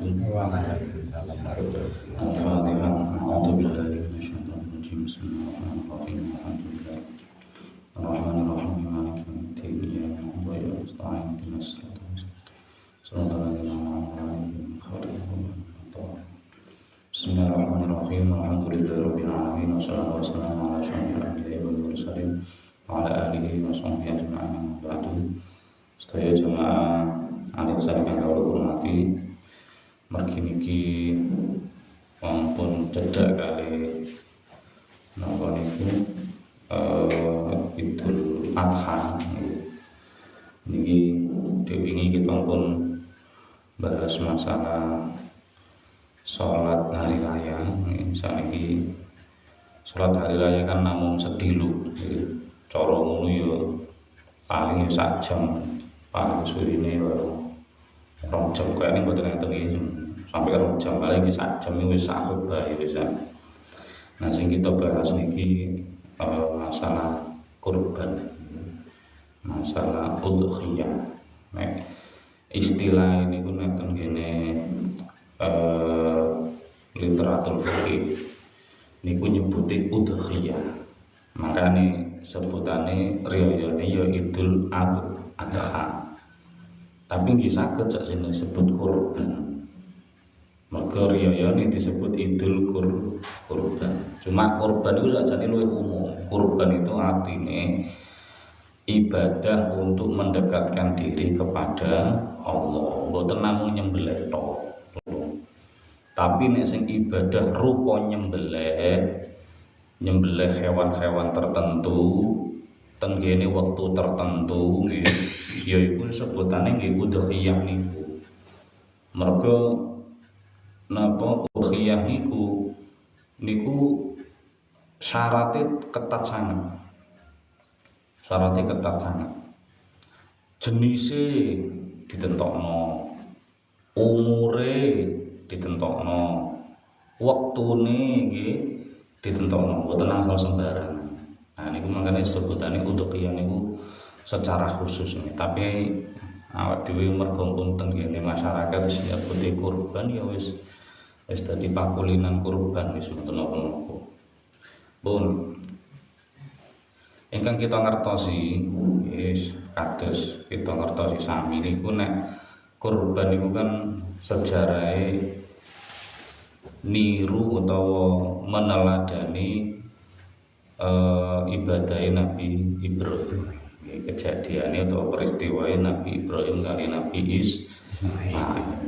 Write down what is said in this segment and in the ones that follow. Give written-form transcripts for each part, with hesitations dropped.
Al-Fatihah. A'udzubillahi minasyaitonir rajim. Bismillahirrahmanirrahim. Alhamdulillah. Ar-Rahmanir-Rahim. Maliki yaumiddin. Iyyaka na'budu wa iyyaka nasta'in. Ihdinas siratal mustaqim. Bismillahirrahmanirrahim. Alhamdulillahirabbil alamin. Wassalatu wassalamu ala asyrofil anbiya'i wal mursalin wa ala alihi wa sahbihi ajma'in. Ba'du. Sedaya jemaah anak-anak kang kula hormati, mergi niki wonten cedhak kali napa niku Idul Adha niki dewingi kita pun bahas masalah sholat hari raya. Saiki sholat hari raya kan namung sedilu, cara ngono ya paling sak jam, paling suwine rong jam kaya ini mboten enten iki sampai rong jam, paling sak jam wis sak khutbah ya wis. Nah sing kita bahas niki masalah kurban, masalah udhiyah. Nek istilah ini ku nek ngene literatur fikih niku nyebuti udhiyah, makane sebutane riyayane ya Idul Adha. Tapi nggih saged sak jenenge disebut kurban. Mergo riyayane disebut Idul Kurban. Cuma kurban itu sajane luwih umum. Kurban itu artinya ibadah untuk mendekatkan diri kepada Allah. Mboten namung nyembelih tok. Tapi nek sing ibadah rupa nyembelih hewan-hewan tertentu tenggene waktu tertentu nggih, yaiku sebutane nggih udhiyah niku. Mergo napa udhiyah niku syaratnya ketat sangat. Jenise ditentokno, umure ditentokno, wektune nggih ditentokno, mboten asal sembarangan. Nah niku mangkane sebutane udhiyah niku secara khusus nih. Tapi awak dhewe mergo pun tenggene masyarakat nyebuti kurban ya wis dadi pakulinan kurban wis mboten napa-napa. Pun ingkang kita ngertosi wis kados kita ngertosi sami niku nek kurban niku kan sejarahe niru utawa meneladani ibadah Nabi Ibrahim. Kejadiannya atau peristiwa Nabi Ibrahim kali Nabi Ismail.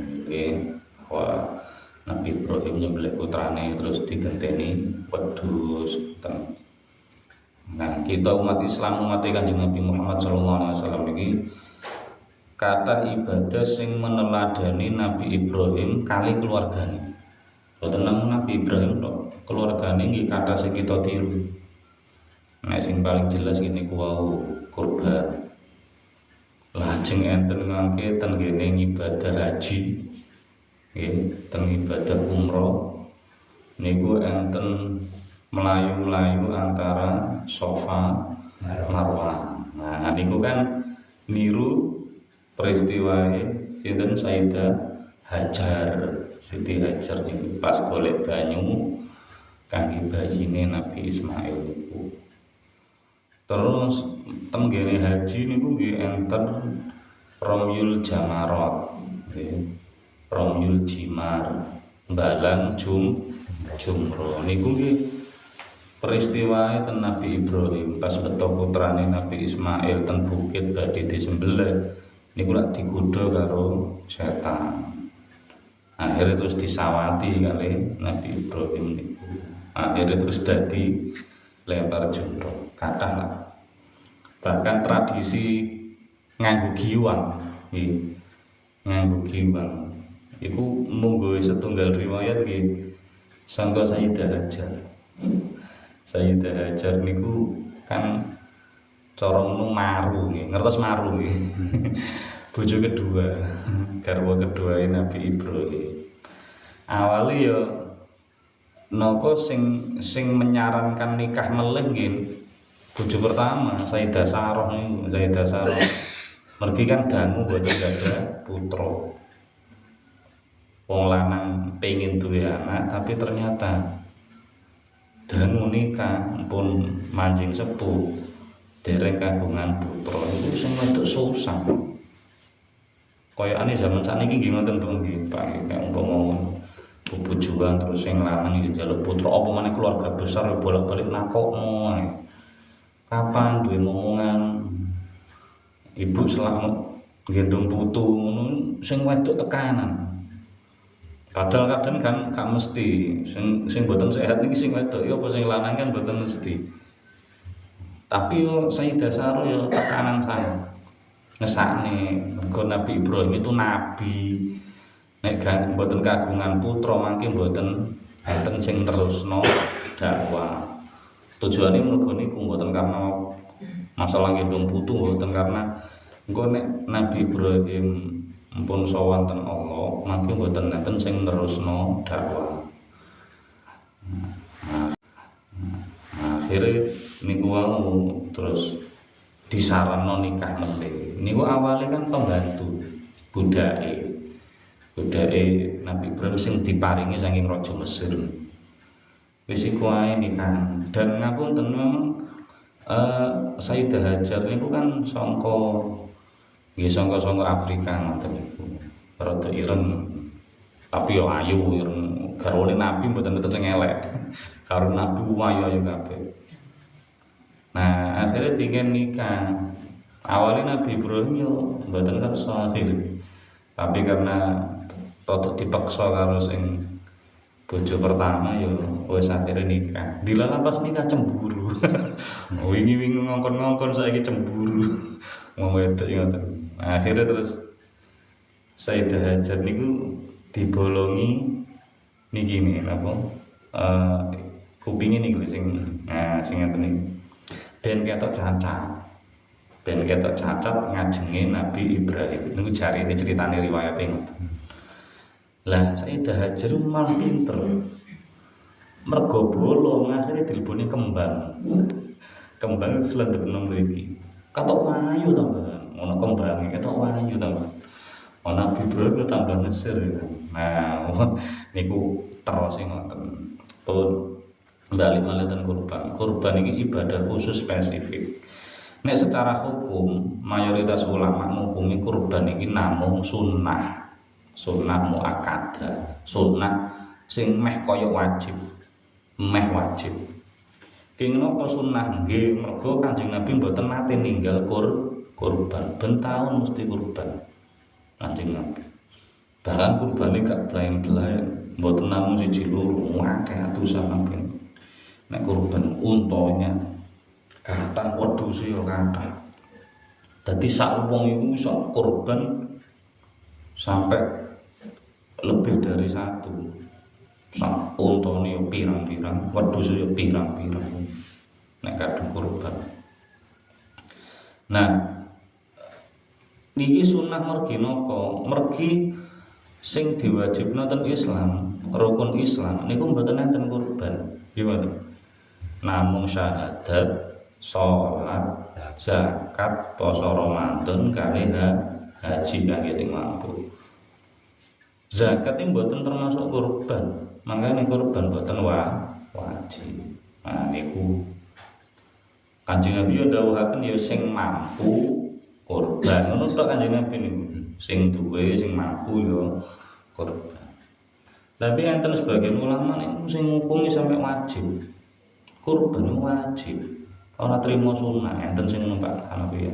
Nabi Ibrahim nyembelih putrane terus digenteni wedhus. Nah, kita umat Islam, umat Kanjeng Nabi Muhammad SAW ini kata ibadah sing meneladani Nabi Ibrahim kali keluargane. Tenang Nabi Ibrahim tok, keluargane nggih kata sing kita tiru. Nek sing paling jelas ngene ku wau kurban. Lajeng enten ngangge ten kene ibadah haji. Nggih, ten ibadah umroh niku enten melayu-melayu antara Safa Marwah. Nah, niku kan niru peristiwae sinten Sayyidah Hajar. Siti Hajar niku pas golek banyu kangge bayine Nabi Ismail niku. Terus tenggene haji niku nggih enten Romyul Jamarat, Romyul Jimar, Balang Jumroh niku nggih peristiwae ten Nabi Ibrahim pas beto putrane Nabi Ismail ten bukit badhe disembelih niku lak digodha karo setan. Akhirnya terus disawati kali Nabi Ibrahim niku. Akhirnya terus dadi lempar jumroh. Kathah lah. Bahkan tradisi nganggo giwang, nganggo giwang. Iku munggo setunggal riwayat nggih sangga Sayyidah Hajar. Sayyidah Hajar niku kan cara ngono maru nggih, ngertos maru nggih. Bojo kedua, garwa kedua Nabi Ibrahim. Awalnya ya napa sing menyarankan nikah melih nggih bojo pertama Sayyidah Sarah niku. Sayyidah Sarah mergi kan dangu boten ada putra. wong lanang pengen duwe anak tapi ternyata dangu nikah pun mancing sepuh dereng kagungan putra itu sing wedok susah. Kaya aneh zaman sakniki nggih ngoten to nggih Pak, nek umpama bojoan terus sing lanang iki njaluk putra apa meneh keluarga besar bolak-balik nakokno ae. Kapan duwe momongan ibu selamat gendong putu ngono sing wedok tekanan. Padahal kadang kan gak mesti sing boten sehat iki sing wedok ya apa sing lanang kan boten mesti. Tapi yo Sayyidah Sarah yo tekanan sana. Ngesakne mergo Nabi Ibrahim itu nabi. Nek gak boten kagungan putra mangke boten enten sing nerusno dakwah. Tujuane mergo niku boten karena masalah gendong putu boten karena engko nek Nabi Ibrahim ampun sowan ten Allah mangke boten enten sing nerusno dakwah. Akhirnya niku wau terus disaranno nikah meneh. Niku awalnya kan pembantu budake Nabi Ibrahim sing diparingi saking raja Mesir. Wis iku ae nikah. Dan ngapunten memang Sayyidah Hajar niku kan sangka Afrika ngoten niku. Rada ireng. Tapi yo ayu ireng. Garwane Nabi mboten sing elek. Karo Nabi ayu kabeh. Nah, akhirnya tinggal nikah. Awalnya Nabi Ibrahim yo mboten kersa akhir. Tapi karena rada dipaksa karo sing bojo pertama yo wis akhirnya nikah. Dilalah pas nikah cemburu. Wingi-wingi ngongkon-ngongkon saiki cemburu. Wong wedok ngoten. Nah, akhirnya terus Sayyidah Hajar niku dibolongi niki napa? Kupinge niku sing ngoten niku. Ben ketok cacat ngajenge Nabi Ibrahim. Niku jarine ceritane riwayate ngoten. Lah Sayyidah Hajar malah pinter. Mergo bolong akhirnya dileboni kembang. Kembang selendep nang mriki. Katok wayu to, Mbak. Ono kembange ketok wayu to. Ono Nabi Ibrahim tambah nesir. Nah, niku terus ngoten. Pun bali malih ten kurban. Kurban iki ibadah khusus spesifik. Nek secara hukum mayoritas ulama ngukumi kurban iki namung sunnah muakkadah, sunnah sing meh kaya wajib. King napa sunnah nggih mergo Kanjeng Nabi mboten nate ninggal kurban. Ben taun mesti kurban. Kanjeng Nabi. Bahkan kurbane gak blaen-blaen, mboten namung siji loro, akeh atusan nggih. Nek kurban untonya kathah wedhuse ya kathah. Dadi sak wong iku iso kurban sampai lebih dari satu. Sak untone yo pirang-pirang, wedhuse yo pirang-pirang. Nek kadung kurban. Nah, niki sunah mergi napa? Mergi sing diwajibna ten Islam, rukun Islam niku mboten enten kurban. Gimana? Namung syahadat, sholat, zakat, poso Ramadan, kali haji kangge sing mampu. Zakat iki mboten termasuk kurban, mangkane kurban mboten wajib. Nah niku Kanjeng Nabi yo dawuhaken ya sing mampu kurban. Ngono tok Kanjeng Nabi niku. Sing duwe sing mampu yo kurban. Tapi enten sebagian ulama niku sing ngukumi sampai wajib. Kurban wajib. Ora trimo sunah, enten sing numpak Hanafi.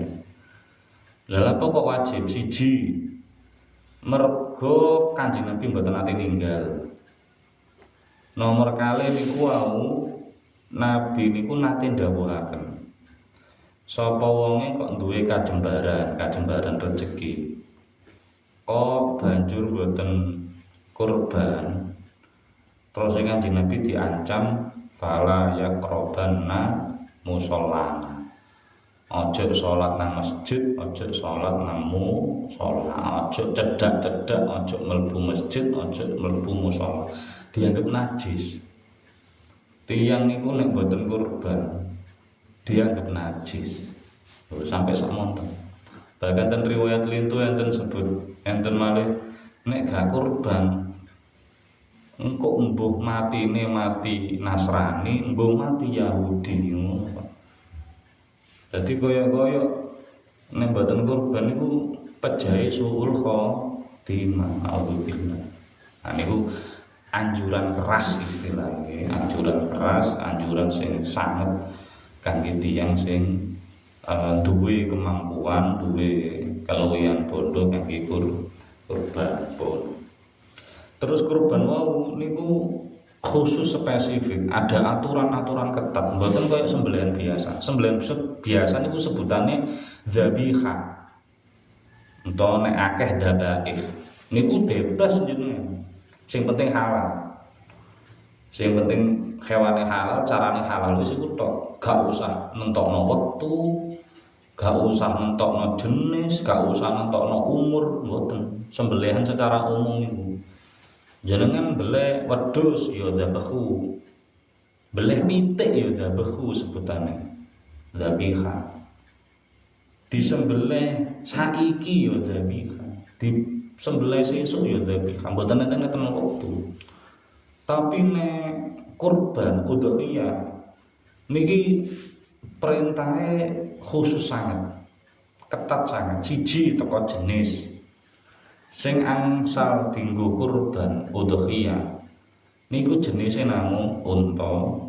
Lah apa kok wajib? Siji, mergo Kanjeng Nabi mboten nate ninggal. Nomor kali niku wau Nabi niku nate ndhawuhaken. Sapa wonge kok duwe kajembaran rezeki. Kok banjur mboten kurban. Terus Kanjeng Nabi diancam fala yaqrabanna mushollana. Ojo salat nang masjid, ojo salat nang musholla, ojo cedak-cedak, ojo mlebu masjid, ojo mlebu musholla. Dianggap najis. Tiyang niku nek mboten kurban dianggap najis. Sampai sakmonten. Bahkan ten riwayat lintu enten sebut enten malih nek gak kurban engko mbuh matine mati Nasrani, mbuh mati Yahudi ngono. Dadi kaya-kaya nek mboten kurban niku pejahe suul khotimah auzubillah. Nah niku anjuran keras istilahnya, anjuran keras, anjuran sing sanget kangge tiyang sing duwe kemampuan, duwe keluwihan bondo kangge kurban pun. Terus kurban wau niku khusus spesifik, ada aturan-aturan ketat, mboten kaya sembelihan biasa. Sembelihan biasa niku sebutane dzabihah. Ento nek akeh dabaih niku bebas jenenge. Sing penting halal. Sing penting hewane halal, carane halal wis iku tok. Gak usah nentokno wektu, gak usah nentokno jenis, gak usah nentokno umur, mboten. Sembelihan secara umum niku. Jenengan beleh wedhus ya dzabahu. Beleh pitik ya dzabahu sebutane. Dzabihah. Disembelih saiki ya dzabihah. Disembelih sesuk ya dzabihah. Mboten enten wektu. Tapi nek kurban udhiyah niki perintahe khusus sangat. Ketat sangat. Siji teko jenis. Sing angsal dinggo kurban udhiyah niku jenise namung unta,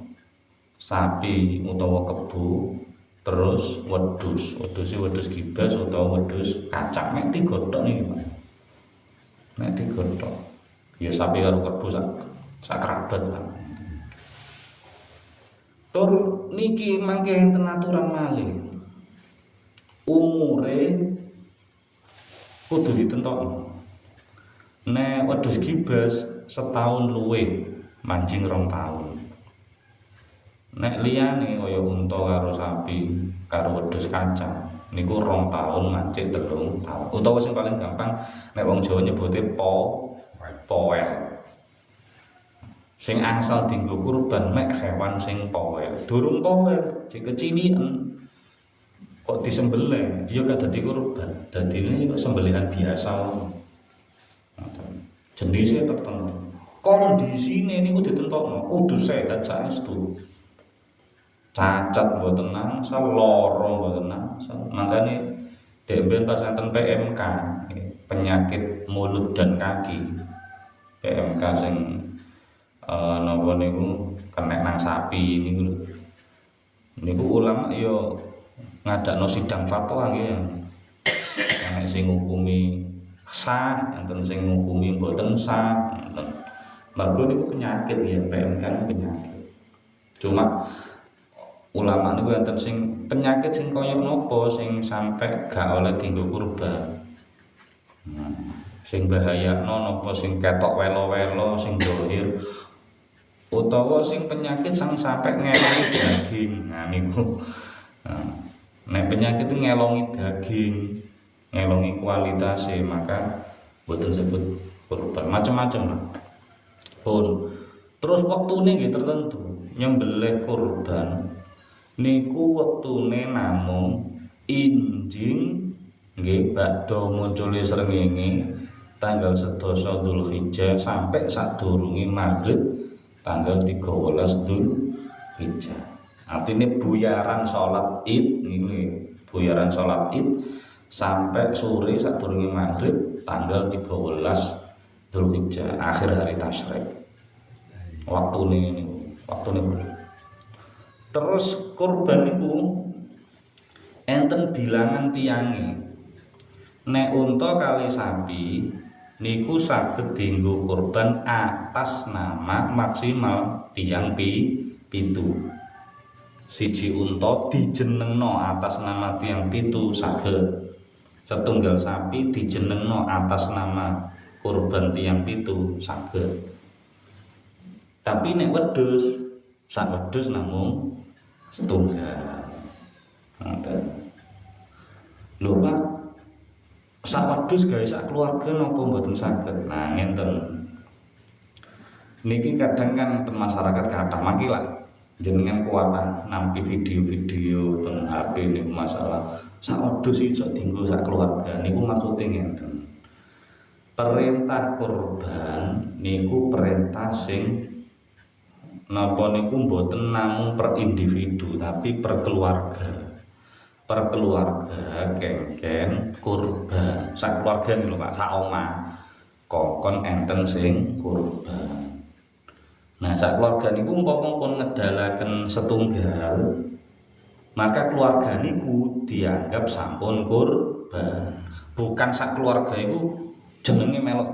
sapi utawa kebu, terus wedhus. Wedhus gibas utawa wedhus kacak mek digodhog niki, Mas. Nek digodhog ya sapi karo kebu sak kerabat lah. Tur niki mangke enten aturan malih. Umure kudu ditentokno. Nek wedhus gibas setahun luwih, mancing 2 tahun. Nek liyane kaya unta karo sapi, karo wedhus kacang, niku 2 tahun mancing 3 tahun. Utawa sing paling gampang nek wong Jawa nyebute poel. Sing angsal dienggo kurban mek hewan sing poel. Durung poel, jek keciliken kok disembelih, ya gak dadi kurban. Dadine kok sembelihan biasa. Jenisnya tertentu, kondisine niku ditentokno kudu sehat saestu. Cacat mboten nangsal, lara mboten nangsal. Makane demben pas enten PMK, penyakit mulut dan kaki. PMK sing napa niku kena nang sapi niku. Niku ulama ya ngadakno sidang fatwa nggih. Nek sing ngukumi sah, enten sing ngukumi mboten sah, enten. Mergo niku penyakit ya, PMK penyakit. Cuma ulama niku enten sing penyakit sing kaya napa sing sampe gak oleh dienggo kurban. Sing bahayano napa sing ketok welo-welo, sing dohir, utawa sing penyakit sing sampe ngelongi daging. Nah niku. Nek penyakit itu ngelongi daging, ngelongi kualitasnya, maka betul sebut kurban macam-macam lah pun. Terus waktune nggih tertentu nyembelih kurban niku waktune namung injing nggih badha muncule srengenge tanggal 11 Dzulhijjah sampai sadurunge maghrib tanggal 13 Dzulhijjah. Artinya buyaran sholat Id ini, buyaran sholat Id sampai sore sadurunge maghrib tanggal 13 Dzulhijjah, akhir hari tasyrik. Waktune terus kurban niku enten bilangan tiyange. Nek unta kali sapi niku saged dienggo kurban atas nama maksimal tiyang pitu. Siji unta dijenengno atas nama tiyang pitu saged. Setunggal sapi dijenengno atas nama kurban tiyang pitu saged. Tapi nek wedhus, sak wedhus namung setunggal. Ngoten. Lho Pak, sak wedhus gawe sak keluarga napa mboten saged? Nah, ngenten. Niki kadang kan masyarakat kathah mangkilah jenengan kuatan nampi video-video teng HP niku masalah sak wedhus iso dienggo sak keluarga niku maksude ngenten. perintah kurban niku perintah sing napa niku mboten namung per individu tapi per keluarga kengken kurban sak keluarga nih lho Pak, sak omah kongkon enten sing kurban. Nah sak keluarga niku umpama pun ngedalaken setunggal maka keluarga niku dianggap sampun kurban. Bukan sak keluarga iku jenenge melok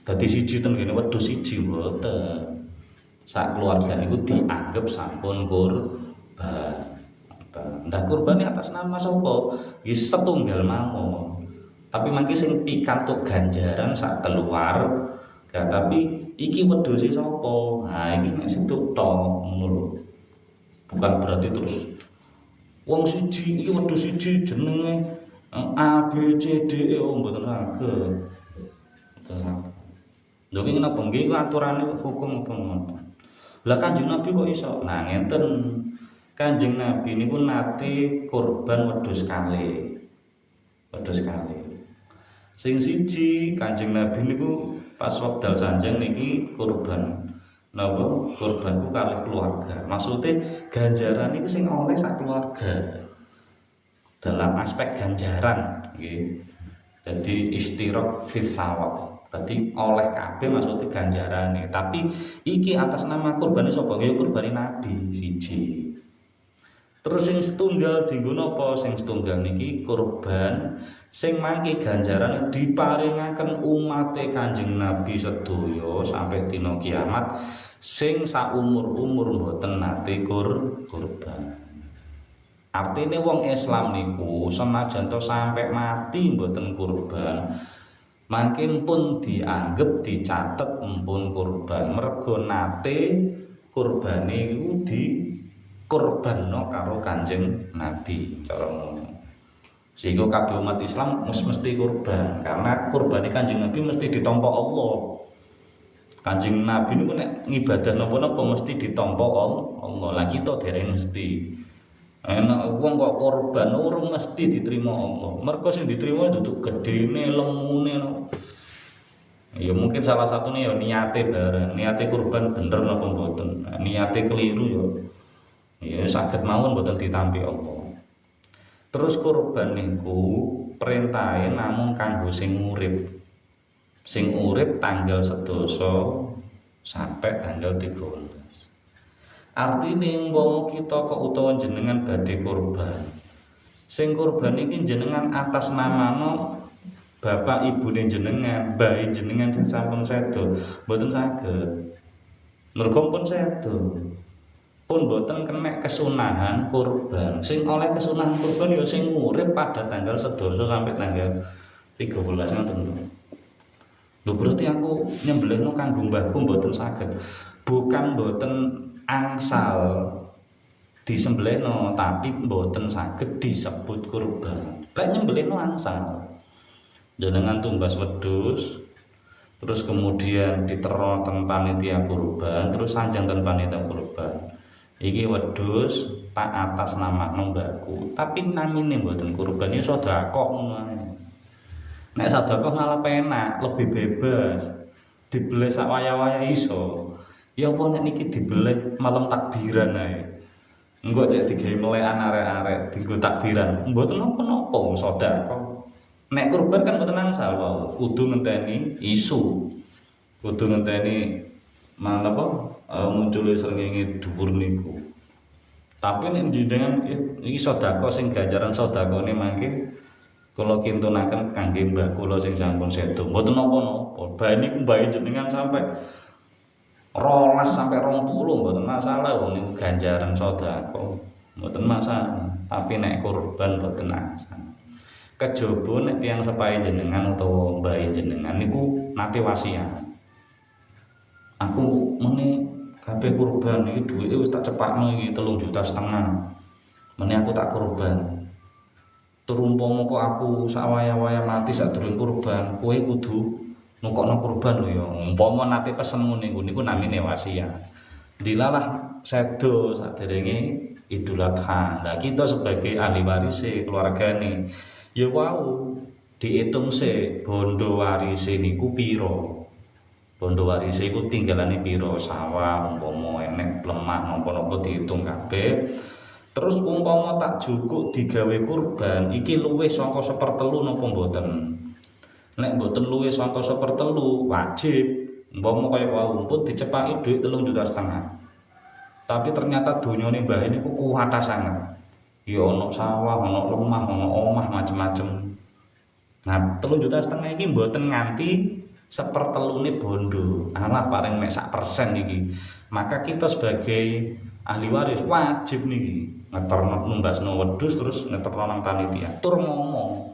dadi siji ten kene wedhus siji mboten. Sak keluarga niku dianggap sampun kurban. Ndak kurbane atas nama sapa? Nggih setunggal mawon. Tapi mangke sing pikantuk ganjaran sak keluarga, tapi iki wedhuse sapa? Nah iki nek situ tok ngono lho. Bukan berarti terus wong siji iki wedhus siji jenenge A B C D E mboten saged. Lho iki napa nggih aturane hukum apa ngoten. Lah Kanjeng Nabi kok iso? Nah ngenten. Kanjeng Nabi niku nate kurban wedhus kalih. Wedhus kalih. Sing siji Kanjeng Nabi niku pas wekdal sanjang niki kurban. Napa? Kurban ku kalih keluarga. Maksudnya ganjaran niku sing oleh sak keluarga. Dalam aspek ganjaran nggih. Jadi istirok fi thawab. Berarti oleh kabeh maksudnya ganjarane. Tapi iki atas nama kurbane sapa? Ya kurbane Nabi siji. Terus sing setunggal dienggo napa? Sing setunggal niki kurban sing mangke ganjarane diparingaken umate Kanjeng Nabi sedaya sampai dina kiamat sing saumur-umur mboten nate kurban. Artine wong Islam niku senajan to sampai mati mboten kurban, mangkin pun dianggep dicatet empun kurban. Mergo nate kurbane iku kurbanno karo Kanjeng Nabi cara ngono. Sehingga kabeh umat Islam mesti kurban karena kurbane Kanjeng Nabi mesti ditampa Allah. Kanjeng Nabi niku nek ngibadah napa-napa mesti ditampa Allah. Lah kita dereng mesti. Enak wong kok kurban urung mesti diterima Allah. Mergo sing diterima duduk gedene lemune no. Ya mungkin salah satunya ya niate bareng. Niate kurban bener napa mboten. Niate keliru ya saged mawon mboten ditampi Allah. Terus kurban niku perintahe namung kanggo sing urip. Sing urip tanggal 11 sampai tanggal 13. Artine umpama kita kok utawa jenengan badhe kurban. Sing kurban iki jenengan atas namano bapak ibune jenengan, bae jenengan sing sampun sedo, mboten saged. Mergo pun sedo. Pun boten kena kesunahan kurban. Sing oleh kesunahan kurban ya sing urip pada tanggal 11 sampai tanggal 13 ngoten lho. Lho berarti aku nyembelihno kanggo mbahku mboten saged. Bukan mboten angsal disembelihno tapi mboten saged disebut kurban. Lek nyembelihno angsal. Jenengan tumbas wedhus terus kemudian ditero ten panitia kurban, terus sanjang ten panitia kurban. Iki wedhus tak atas nama mbakku, tapi namine mboten kurban ya sedekah ngono ae. Nek sedekah malah penak, lebih bebas. Dibeleh sak waya-waya iso. Ya apa nek niki dibeleh malam takbiran ae. Engko cek digawe melekan arek-arek dienggo takbiran. Mboten napa-napa sedekah. Nek kurban kan mboten angsal wae, kudu ngenteni isu. Kudu ngenteni manapa muncul srengenge dhuwur niku. Tapi nek jenengan iki sedekah sing ganjaran sedekahne mangke kula kintunaken kangge mbah kula sing sampun sedo. Mboten napa-napa. Bae niku bae jenengan sampai 12 sampai 20 mboten masalah wong niku ganjaran sedekah. Mboten masalah. Tapi nek kurban mboten masalah. Kejaba nek tiyang sepahe jenengan utawa mbahe jenengan niku nate wasiat. Aku meni kabeh kurban iki duwike wis tak cepakno iki 3,5 juta. Meni aku tak kurban. Terumpama kok aku sawaya-waya mati sadurunge kurban, kowe kudu nukokno kurban lho ya. Umpama nate pesen ngene niku namine wasiat. Dilalah sedo saderenge Idul Adha. Lah kita sebagai ahli waris keluargane ya wau diitung sih bondo warise niku piro. Bondo warise iku tinggalane piro, sawah umpama enek lemah napa-napa diitung kabeh. Terus umpama tak jukuk digawe kurban iki luwih saka 1/3 napa mboten. Nek mboten luwih saka 1/3 wajib. Umpama kaya wau pun dicepaki dhuwit 3,5 juta. Tapi ternyata donyane mbah niku kuwat sangat. Ya ana sawah, ana lemah, ana omah macem-macem. Nah, 3,5 juta iki mboten nganti 1/3 bondo. Alah paling mek 1% iki. Maka kita sebagai ahli waris wajib niki ngeterno numbasno wedhus terus ngeterno nang panitia. Tur ngomong.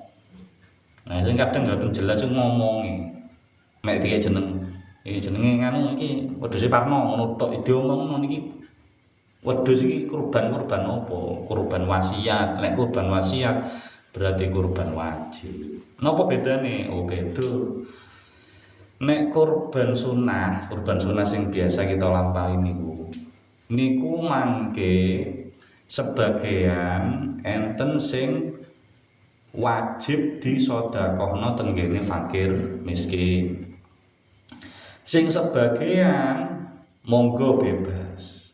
Nah, sing kadang mboten jelas ngomongi. Mek dike jeneng. Iki jenenge nganu iki wedhuse Parno ngono tok diomongno niki. Wedhus iki kurban-kurban apa? Kurban wasiat. Nek kurban wasiat berarti kurban wajib. Napa bedane? Oh, beda. Nek kurban sunah sing biasa kita lampahi niku mangke sebagian enten sing wajib disedekahna teng ngene fakir miskin. Sing sebagian monggo bebas.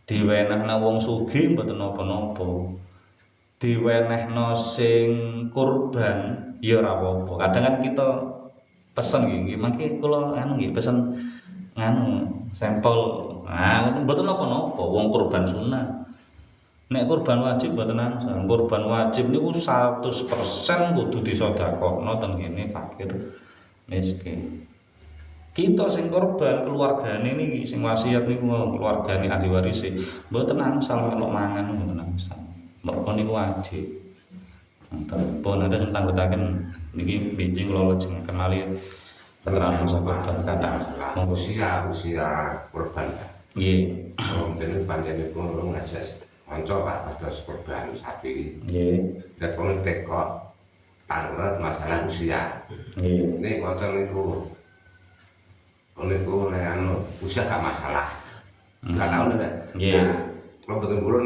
Diwenehna wong sugih mboten napa-napa. Diwenehna sing kurban ya ora apa-apa. Kadang kan kita pesen nggih mangke kula anu nggih pesen nganu sampel. Nah, mboten napa-napa wong kurban sunah. Nek kurban wajib mboten angsal. Kurban wajib niku 100% kudu disedekahna teng kene fakir miskin. Kita sing korban keluargane niki sing wasiat niku keluargane ahli waris mboten angsal melok mangan mboten angsal. Mergo niku wajib. Pun ada tentang betaken niki benjing kula lajeng kenali keterangan sahabat kata usia korban. Nggih. Mungkin panjenengan ngajak kanca Pak pados korban sapi. Nggih. Dan kono teko tanggret masalah usia. Nggih. Nek kanca niku nek anu usia gak masalah. Gak tau nek. Nggih. Kalau betul-betul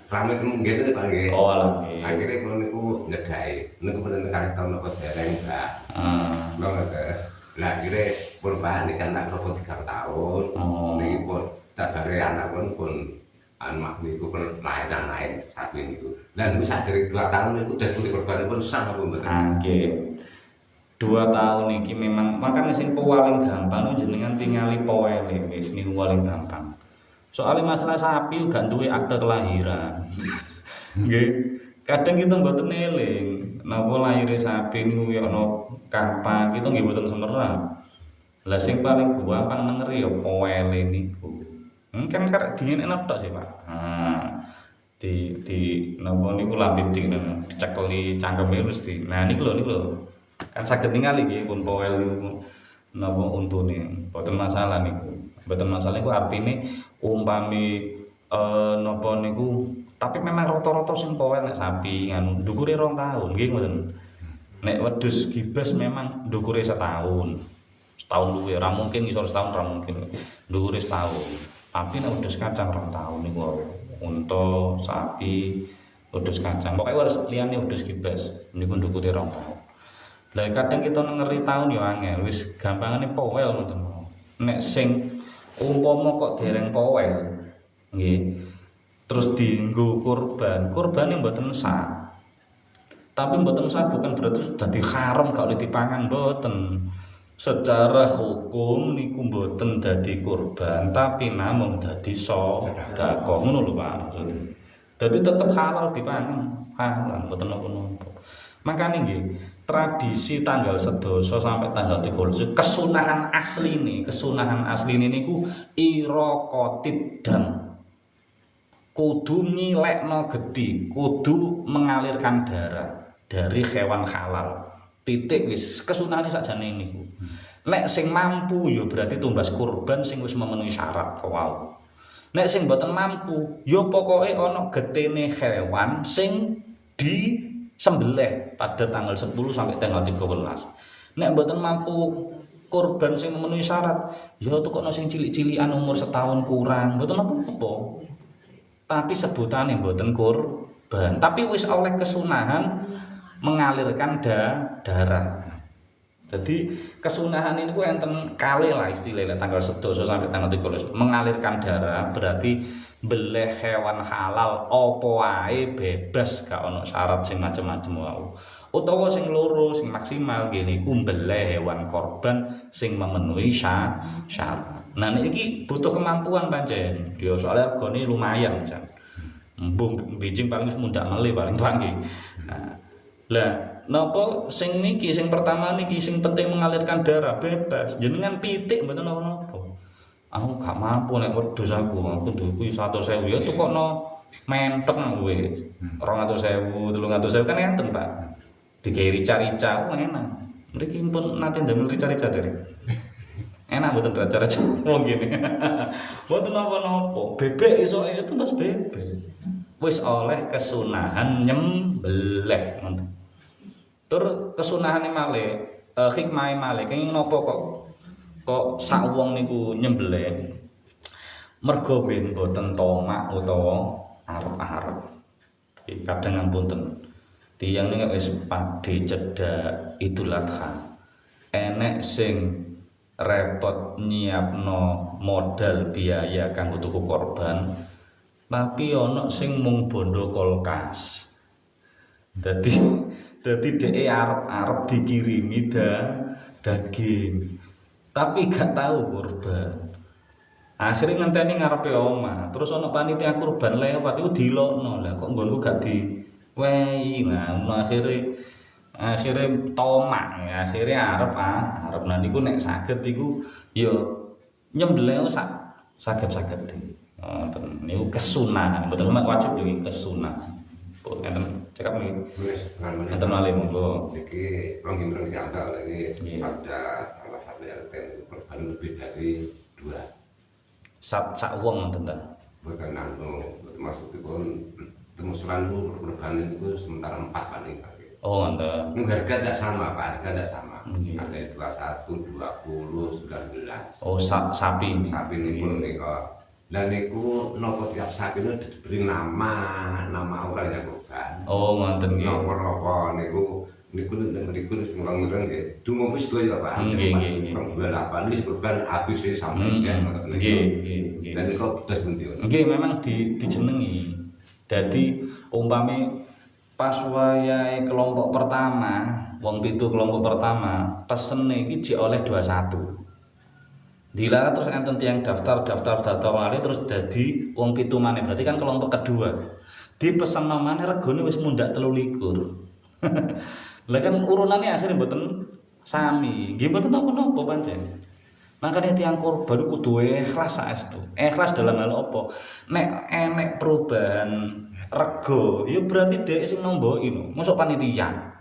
rame kemungkinan Pak nggih. Oh alah nggih. Akhirnya kalau niku nyedai, niku bener kali tahun nopo dereng Mbak. Lho ngoten. Lah akhirnya pun bahan ikan anak rokok 3 tahun. Niki pun sadare anak pun anak niku pun lain satu niku. Dan niku sadare 2 tahun niku dadi korban pun sang apa mboten. Nggih. 2 tahun iki memang makane sing paling gampang jenengan tingali powele wis niku paling gampang. Soalnya masalah sapi gak duwe akte kelahiran. Nggih. Kadang kita mboten eling napa lahire sapi niku ya ana kapan kita nggih mboten semerap. Lah sing paling gampang nengeri ya powele niku. Kan karek dingenek tok sih, Pak. Di napa niku lambe dicekeli cangkeme mesti. Nah niku lho. Kan saged ningali nggih pun powel niku napa untune. Mboten masalah niku. Mboten masalah iku artine umpami napa niku tapi memang rata-rata sing powel nek sapi nganu ndukure 2 tahun nggih ngoten. Nek wedhus gibas memang ndukure setahun. Setahun luwih ora mungkin ngisor setahun ora mungkin. Ndukure setahun. Tapi nek wedhus kacang 2 tahun niku unta, sapi, wedhus kacang. Pokoke harus liyane wedhus gibas niku ndukure 2 tahun. Lah kadang kita ngeri tahun ya angel wis gampangane powel ngoten. Nek sing umpama kok dereng powel nggih terus dienggo kurbane mboten sah. Tapi mboten sah bukan berarti dadi haram gak oleh dipangan mboten. Secara hukum niku mboten dadi kurban tapi namung dadi sedekah ngono lho Pak. Dadi tetep halal dipangan, halal mboten napa-napa. Makane nggih tradisi tanggal 11 sampai tanggal 13 kesunahan asline niku iraqatid dam. Kudu nyilekno geti, kudu mengalirkan darah dari hewan halal. Titik wis kesunahane sakjane niku. Nek sing mampu ya berarti tumbas kurban sing wis memenuhi syarat kawau. Nek sing mboten mampu ya pokoke ana getene hewan sing disembelih pada tanggal 10 sampai tanggal 13. Nek mboten mampu kurban sing memenuhi syarat ya tukokno sing cilik-cilikan umur setahun kurang mboten apa-apa. Tapi sebutane mboten kurban, tapi wis oleh kesunahan mengalirkan darah. Jadi kesunahan ini ku enten kali lah istilahnya tanggal 11 sampai tanggal 13 mengalirkan darah berarti beleh hewan halal apa wae bebas gak ono syarat sing macem-macem wae. Utawa sing loro sing maksimal gini ku beleh hewan korban sing memenuhi syarat. Nah niki butuh kemampuan pancen. Ya soalnya regane lumayan jan. Mbung bijing paling mundak mele paling panggih. Nah, lah napa sing niki sing pertama niki sing penting mengalirkan darah bebas. Jenengan pitik mboten napa-napa. Aku gak mampu nek wedhus aku duwe 100.000 ya tukokno mentek kowe. 200.000, 300.000 kan enten, Pak. Digawe rica-rica enak. Mriki pun nate ndamel rica-rica dari. Enak mboten rica-rica wong ngene. Mboten napa-napa. Bebek iso itu bas bebek. Wis oleh kesunahan nyembelih ngoten. Tur kesunahane malih, hikmahe malih kenging napa kok sak wong niku nyembelih mergo ben boten tomak utawa arep-arep. Kadang ngapunten tiyang nek wis padhe cedhak Idul Adha enek sing repot nyiapno modal biaya kanggo tuku korban tapi ana sing mung bondo kulkas. Dadi dhek arep dikirimi daging tapi gak tahu kurban. Akhirnya ngenteni ngarepe omah, terus ana panitia kurban lewat iku dilokno. Lah kok nggonku gak diwehi. Nah, akhirnya tomak, akhirnya arep nah niku nek saged iku ya nyembelih saged-saged. Ngoten niku kesunahan, mboten wajib yo kesunahan. Bu, enten cekap nggih. Wis enten malih monggo. Iki pengen diantar lagi pada salah satu RT korban lebih dari 2. Sak wong ngoten ta. Bukan maksudipun temusulan itu korban itu sementara 4 paling. Oh, ngoten. Harga tidak sama, Pak. Harga tidak sama. Ada 21, 20, 19. Oh, sapi. Sapi niku nika. Dan niku nopo tiap sapi itu diberi nama orangnya korban. Oh, ngoten nggih. Napa niku sing ngurang nggih. Dumong wis ya, Pak. Nggih. Apa wis korban habis sampai sekian ngoten niku. Nggih. Dan niku terus pundi. Nggih, memang dijenengi. Dadi umpami pas wayahe kelompok pertama, wong 7 kelompok pertama, pesene iki jek oleh 21. Dilarang terus enten tiyang daftar wali terus dadi wong 7 maneh. Berarti kan kelompok kedua. Dipesen maneh regane wis mundak 23. Lah kan urunane akhirnya mboten sami. Nggih mboten napa-napa pancen. Makanya tiyang korban kudu ikhlas saestu. Ikhlas dalam hal apa? Nek enek perubahan rego, ya berarti dhek sing nomboki. Mosok panitia.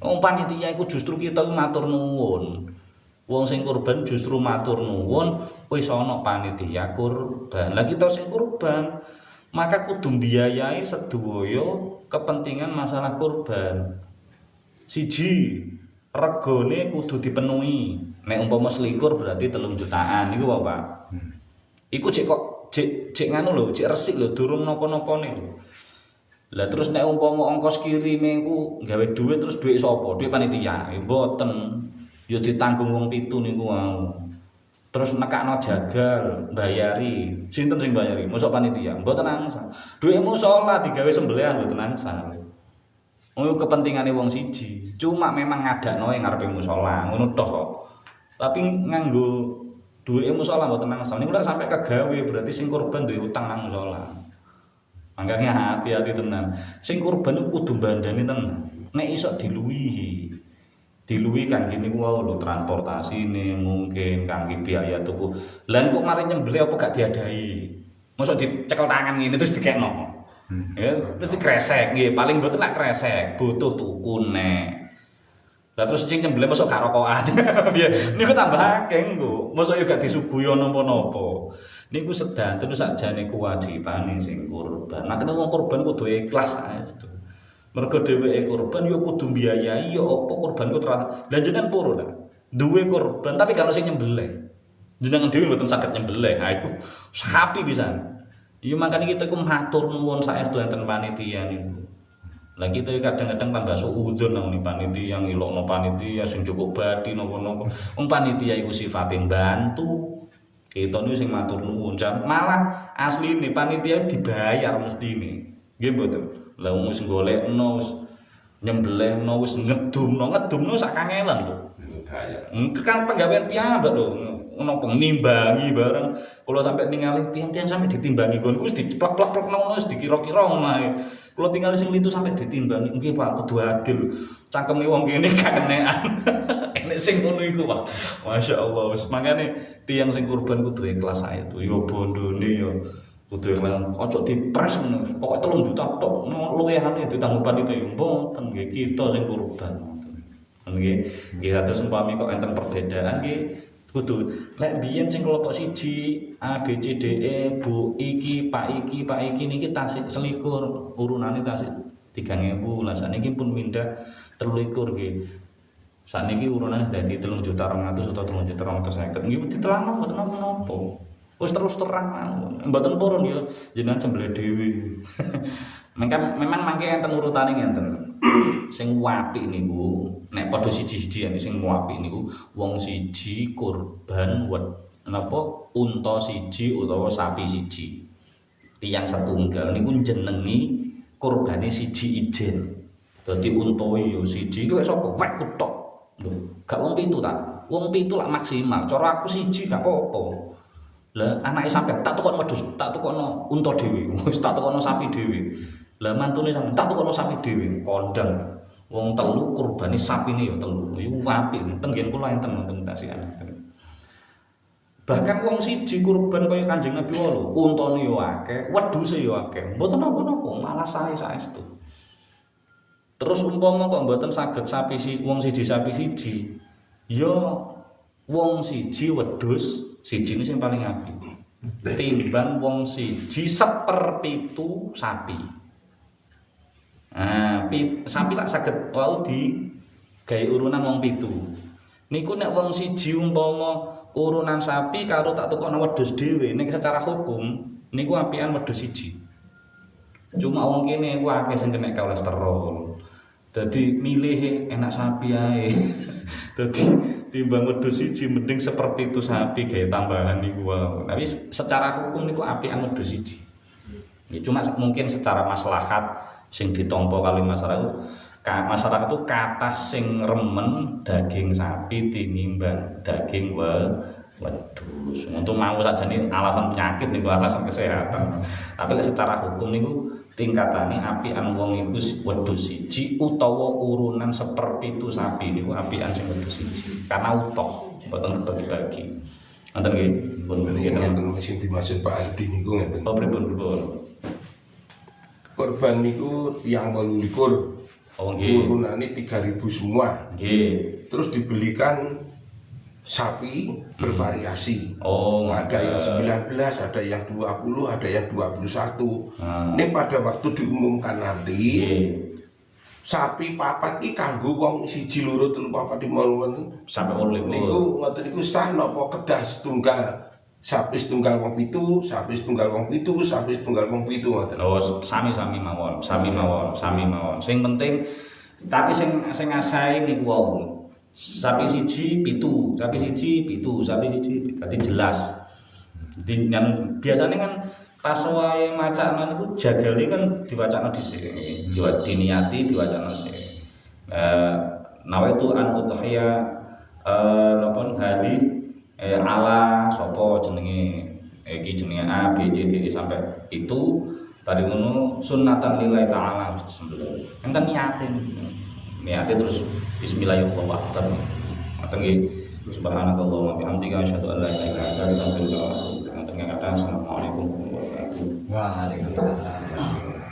Wong panitia iku justru kita matur nuwun. Wong sing kurban justru matur nuwun wis ana panitia kurban. Lah kita sing kurban maka kudu mbiayai sedaya kepentingan masalah kurban. Siji, regane kudu dipenuhi. Nek umpama 21 berarti 3 jutaan niku wae, Pak. Iku cek nganu lho, cek resik lho, durung napa-napane lho. Lah terus nek umpama ongkos kirime iku gawe dhuwit terus dhuwit sapa? Dhuwit panitia. Mboten. Ya ditanggung wong 7 niku mau. Terus nekakno jagal, bayari. Sinten sing bayari? Mosok panitia. Mboten angsal. Duwe musala digawe sembelihan mboten angsal. Ngono kepentingane wong siji. Cuma memang ngadakno ing ngarepe musala, ngono tok kok. Tapi nganggo duwe musala mboten angsal. Niku lek sampe kegawe berarti sing kurban duwe utang nang musala. Makanya hati-hati tenan. Sing kurban kudu bandani tenan. Nek iso diluwihi. Diluwi kangge niku wae lho transportasine mungkin kangge biaya tuku. Lah kok mari nyembelih apa gak diadahi? Mosok dicekel tangan ngene terus dikekno. Ya terus dikresek nggih, paling mboten lak kresek, butuh tuku nek. Lah terus sing nyembelih mosok gak rokokan. Piye? Niku tambah akeh engko. Mosok yo gak disuguhi napa-napa. Niku sedanten sakjane kewajibane sing kurban. Nek wong kurban kudu ikhlas saestu. Mergo dheweke kurban ya kudu mbiayai ya apa kurbanku terang. Lah jenengan puro ta? Duwe kurban tapi kalau sing nyembelih. Jenengan dhewe mboten saged nyembelih. Ha iku sapi pisan. Ya makane kita iku matur nuwun saestu enten panitia niku. Lah kita kadang-kadang tambah suudzon nang panitia ngilokno panitia sing cukup badi napa-napa. Wong panitia iku sifate bantu. Kita niku sing matur nuwun. Malah asline panitia dibayar mestine. Nggih mboten. Lah wong wis golekno wis nyembelihno wis ngedumno sak kangelan lho. Kan penggawean piyambak lho. Ono nimbangi bareng. Kula sampe ningali tiang-tiang sampe ditimbangi nggonku wis diplek-plek ngono wis dikira-kira ngono ae. Kula tinggal sing litu sampe ditimbangi. Nggih Pak, kudu adil. Cangkeme wong kene gak kenekan. Enek sing ngono iku Pak. Masyaallah wis mangane tiang sing kurban kudu ikhlas ae to. Yo bondone yo kudu ikhlas. Ojo dipres ngono. Pokoke 3 juta tok. Luwehane ditanggung panitia yo mboten nggih kita sing kurban. Nggih. Nggih terus umpami kok enten perbedaan nggih kudu lek biyen sing kelompok siji A B C D E Bu iki Pak iki niki tasik selikur urunane tasik 3.000 lah saniki pun pindah 23 nggih. Saniki urunane dadi 3.200.000 atau 3.250.000 nggih diterangno mboten napa-napa. Wis terus terang mboten purun ya jenengan sembelih dhewe. Memang mangke enten urutane ngenten. Sing apik niku nek padha siji-siji sing apik niku wong siji kurban napa unta siji utawa sapi siji. Tiyang setunggal niku jenengi kurbane siji ijen. Dadi unta yo siji kuwi sapa wek kutok. Lho, gak wong 7 ta. Wong 7 lak maksimal. Cara aku siji gak apa-apa. Lah anake sampe tak tukokno wedhus, tak tukokno unta dhewe. Wis tak tukokno sapi dhewe. Lah mantune sampe tak tukokno sapi dhewe, kondang. Wong 3 kurbane sapine ya 3. Iku apik, tenggen kula enten wonten tasian. Bahkan wong siji kurban kaya Kanjeng Nabi wae lho, untane yo akeh, wedhuse yo akeh. Mboten napa-napa, malah sae-saestu. Terus umpama kok mboten saged sapi wong siji sapi siji, ya wong siji wedhus siji sing paling apik. Timbang wong siji 1/7 sapi. Sapi lak saged wau di gawe urunan wong 7. Niku nek wong siji umpama urunan sapi karo tak tukokno wedhus dhewe nek secara hukum niku apian wedhus siji. Cuma wong kene ku akeh sing kena kolesterol. Dadi milih enak sapi ae. Dadi timbang wedhus siji mending 1/7 sapi gawe tambahan niku wae. Tapi secara hukum niku apian wedhus siji. Ya cuma mungkin secara maslahat sing ditampa kali masyarakat itu kathah sing remen daging sapi tinimbang daging wedhus. Untuk mau sakjane alasan penyakit niku alasan kesehatan. Tapi secara hukum niku tingkatane apian wong iku wedhus siji utawa urunan 1/7 sapi niku apian sing wedhus siji. Karena utuh mboten dibagi-bagi. Ngoten nggih. Pun ngeten sing dimaksud Pak Ardi niku ngeten. Oh pripun? Korban niku tiyang 28. Oh nggih. Urunane 3.000 semua. Nggih. Terus dibelikan sapi bervariasi. Oh, ada yang 19, ada yang 20, ada yang 21. Ini pada waktu diumumkan nanti, sapi papat iki kanggo wong 1 2 3 4 5 sampai 8 niku ngoten niku sah napa kedah setunggal. Sapi setunggal wong 7, sapi setunggal wong 7, sapi setunggal wong 7 ngoten. Oh, sami mawon. Sing penting tapi sing asahe niku wau. Sapi siji 7, sapi siji 7, sapi siji dadi jelas. Dan biasanya kan pas wae macakno niku jagale kan diwacana dhisik. Diniati diwacana sik. Nawaitu an udhiya napa hadi ala sapa jenenge iki jenenge A B C D sampai itu tadi ngono sunnatan lillahi ta'ala harus disembelih. Enten niate terus bismillahirrahmanirrahim. Ngoten nggih. Subhanallah wa bihamdika asyhadu an la ilaha illa anta astaghfiruka wa atubu ilaik. Assalamualaikum warahmatullahi wabarakatuh. Waalaikumsalam.